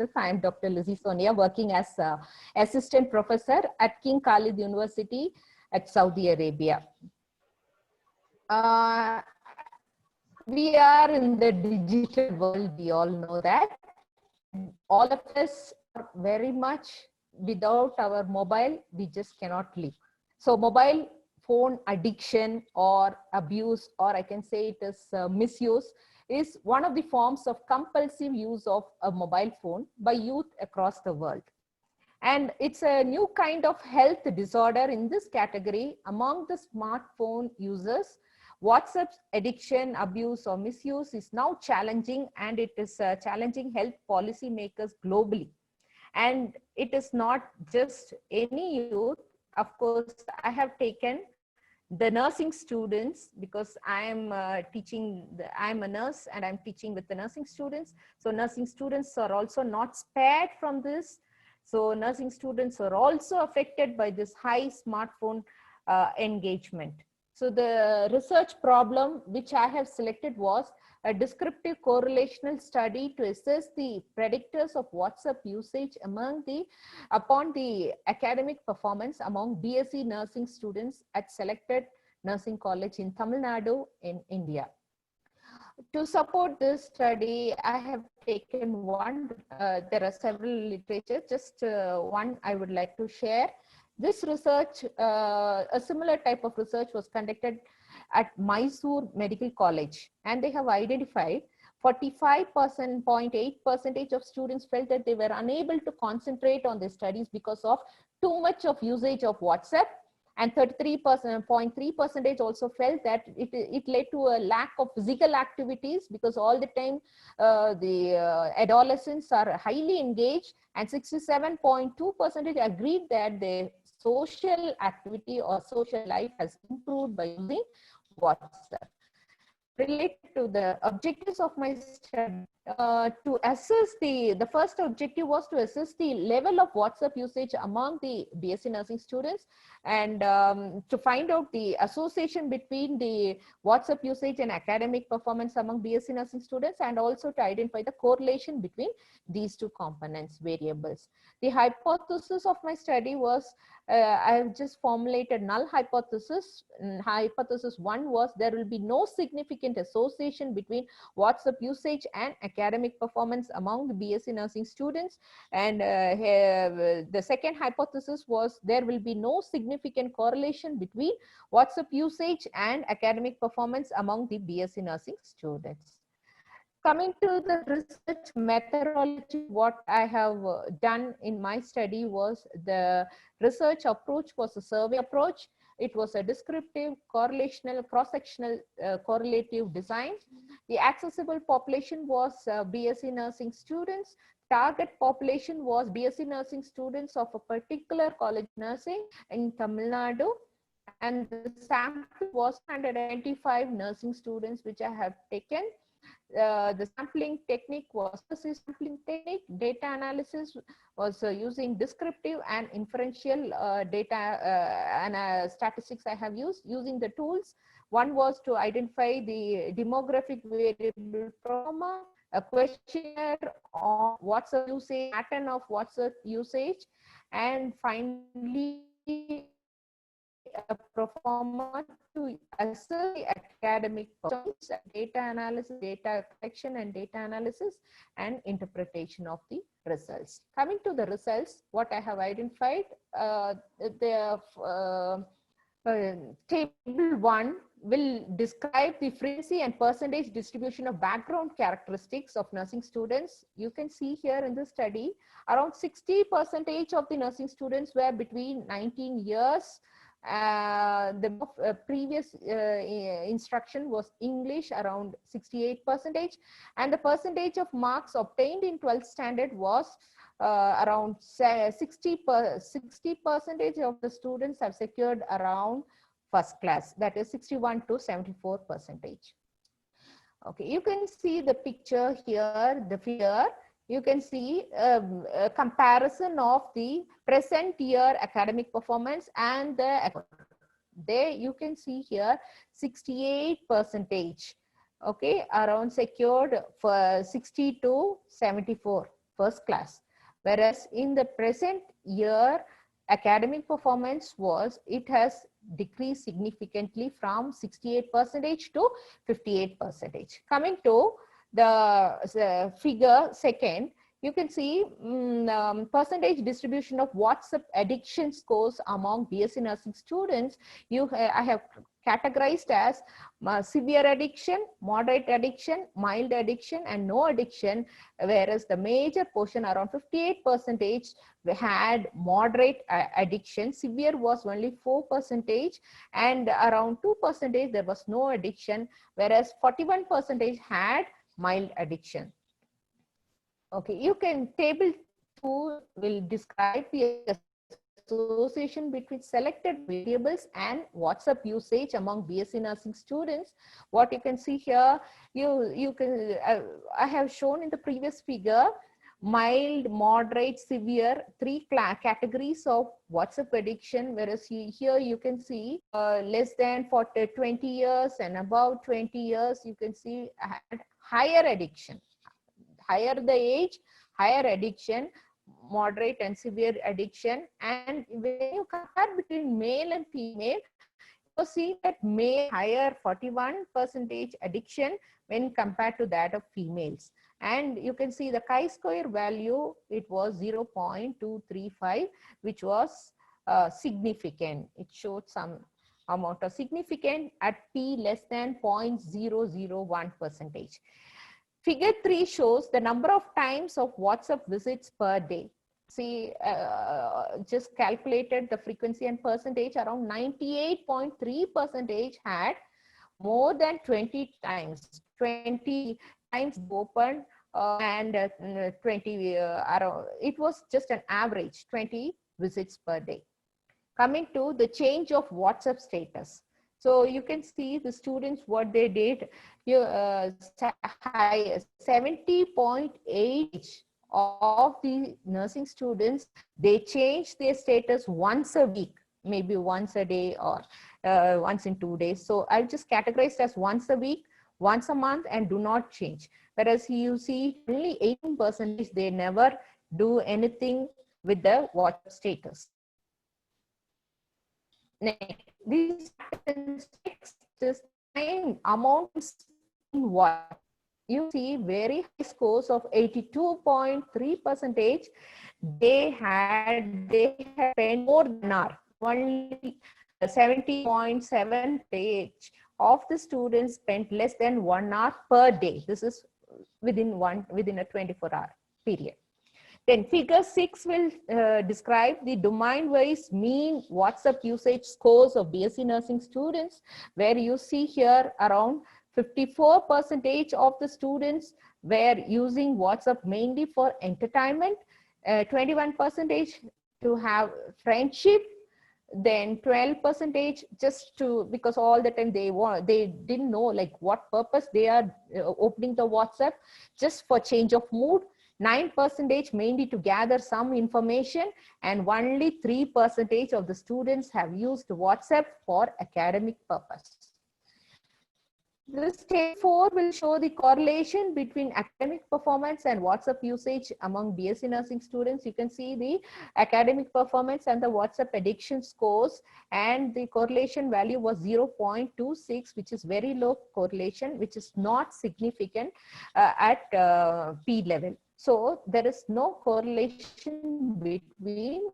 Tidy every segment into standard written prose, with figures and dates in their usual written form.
myself. I am Dr. Lizzie Sonia, working as assistant professor at King Khalid University at Saudi Arabia. We are in the digital world, we all know that. All of us are very much without our mobile, we just cannot live. So mobile phone addiction or abuse, or I can say it is misuse, is one of the forms of compulsive use of a mobile phone by youth across the world. And it's a new kind of health disorder in this category among the smartphone users. WhatsApp's addiction, abuse, or misuse is now challenging, and it is challenging health policy makers globally. And it is not just any youth. Of course, I have taken the nursing students because I am I'm a nurse and I'm teaching with the nursing students. So nursing students are also not spared from this. So nursing students are also affected by this high smartphone engagement. So the research problem which I have selected was a descriptive correlational study to assess the predictors of WhatsApp usage upon the academic performance among BSc nursing students at selected nursing college in Tamil Nadu in India. To support this study, I have taken there are several literature, just one I would like to share. This research, a similar type of research was conducted at Mysore Medical College, and they have identified 45.8% of students felt that they were unable to concentrate on their studies because of too much of usage of WhatsApp, and 33.3% also felt that it led to a lack of physical activities because all the time the adolescents are highly engaged, and 67.2% agreed that their social activity or social life has improved by using WhatsApp. Related to the objectives of my study, to assess the first objective was to assess the level of WhatsApp usage among the BSc nursing students, and to find out the association between the WhatsApp usage and academic performance among BSc nursing students, and also to identify the correlation between these two components variables. The hypothesis of my study was, I have just formulated null hypothesis. Hypothesis 1 was there will be no significant association between WhatsApp usage and academic performance among the BSc nursing students. And the second hypothesis was there will be no significant correlation between WhatsApp usage and academic performance among the BSc nursing students. Coming to the research methodology, what I have done in my study was the research approach was a survey approach. It was a descriptive, correlational, cross-sectional, correlative design. The accessible population was BSc nursing students. Target population was BSc nursing students of a particular college nursing in Tamil Nadu. And the sample was 195 nursing students which I have taken. The sampling technique was sampling technique. Data analysis was using descriptive and inferential data and statistics I have used using the tools. One was to identify the demographic variable trauma, a questionnaire on WhatsApp usage, pattern of WhatsApp usage, and finally a performer to assess the academic performance, data analysis, data collection and data analysis, and interpretation of the results. Coming to the results, what I have identified, table 1 will describe the frequency and percentage distribution of background characteristics of nursing students. You can see here in the study, around 60% of the nursing students were between 19 years. The previous instruction was English, around 68%, and the percentage of marks obtained in 12th standard was around 60% of the students have secured around first class, that is 61 to 74%. Okay, you can see the picture here, the figure. You can see a comparison of the present year academic performance and there you can see here 68%, okay, around secured for 60 to 74%. first class. Whereas in the present year, academic performance it has decreased significantly from 68% to 58%. Coming to the figure second, you can see percentage distribution of WhatsApp addiction scores among BSc nursing students. I have categorized as severe addiction, moderate addiction, mild addiction, and no addiction, whereas the major portion, around 58%, had moderate addiction. Severe was only 4%, and around 2% there was no addiction, whereas 41% had mild addiction. Okay, you can table 2 will describe the association between selected variables and WhatsApp usage among BSc nursing students. What you can see here, you can I have shown in the previous figure mild, moderate, severe, 3 categories of WhatsApp addiction, whereas here you can see less than 20 years and above 20 years, you can see higher addiction. Higher the age, higher addiction, moderate and severe addiction. And when you compare between male and female, you see that male higher 41% addiction when compared to that of females. And you can see the chi-square value, it was 0.235, which was significant. It showed some amount of significant at p less than 0.001%. Figure 3 shows the number of times of WhatsApp visits per day. See, just calculated the frequency and percentage, around 98.3% had more than 20 times. 20 times open and 20, around, it was just an average 20 visits per day. Coming to the change of WhatsApp status. So you can see the students, what they did, 70.8 of the nursing students, they changed their status once a week, maybe once a day or once in 2 days. So I've just categorized as once a week, once a month, and do not change. Whereas you see only 18%, they never do anything with the WhatsApp status. Next, these time amounts in what you see very high scores of 82.3%. They had spent more than an hour. Only 70.7% of the students spent less than 1 hour per day. This is within a 24-hour period. Then figure 6 will describe the domain-wise mean WhatsApp usage scores of BSc nursing students, where you see here around 54% of the students were using WhatsApp mainly for entertainment, 21% to have friendship, then 12% just to, because all the time they didn't know like what purpose they are opening the WhatsApp, just for change of mood. 9% mainly to gather some information, and only 3% of the students have used WhatsApp for academic purpose. This step 4 will show the correlation between academic performance and WhatsApp usage among BSc nursing students. You can see the academic performance and the WhatsApp addiction scores, and the correlation value was 0.26, which is very low correlation, which is not significant at P level. So there is no correlation between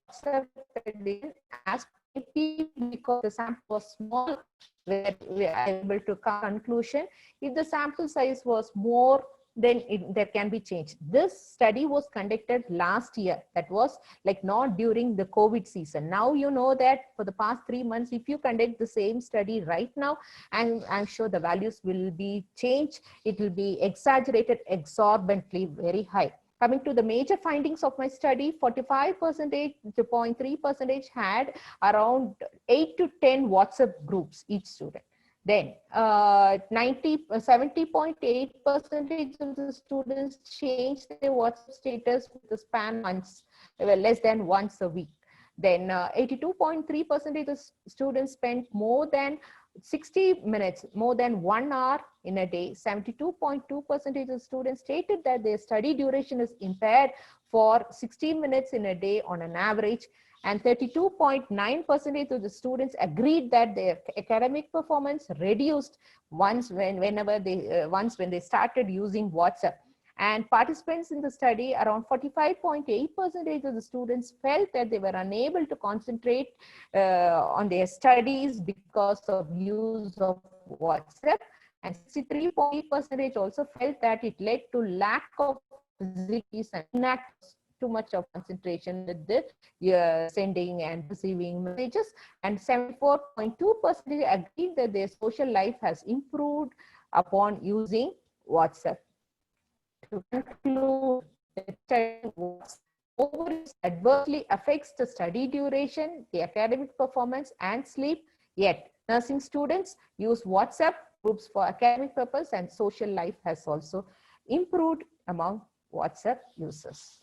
WhatsApp addiction as P, because the sample was small, where we are able to come to conclusion. If the sample size was more, then there can be change. This study was conducted last year. That was like not during the COVID season. Now you know that for the past 3 months, if you conduct the same study right now, I'm sure the values will be changed. It will be exaggerated exorbitantly very high. Coming to the major findings of my study, 45% to 0.3% had around 8 to 10 WhatsApp groups each student. Then 70.8% of the students changed their WhatsApp status with the span months, less than once a week. Then 82.3% of the students spent more than 60 minutes, more than 1 hour in a day. 72.2% of students stated that their study duration is impaired for 60 minutes in a day on an average. And 32.9% of the students agreed that their academic performance reduced once when they started using WhatsApp. And participants in the study, around 45.8% of the students felt that they were unable to concentrate on their studies because of use of WhatsApp. And 63.8% also felt that it led to lack of facilities and too much of concentration with the sending and receiving messages. And 74.2% agreed that their social life has improved upon using WhatsApp. To conclude, the study adversely affects the study duration, the academic performance, and sleep. Yet, nursing students use WhatsApp groups for academic purpose, and social life has also improved among WhatsApp users.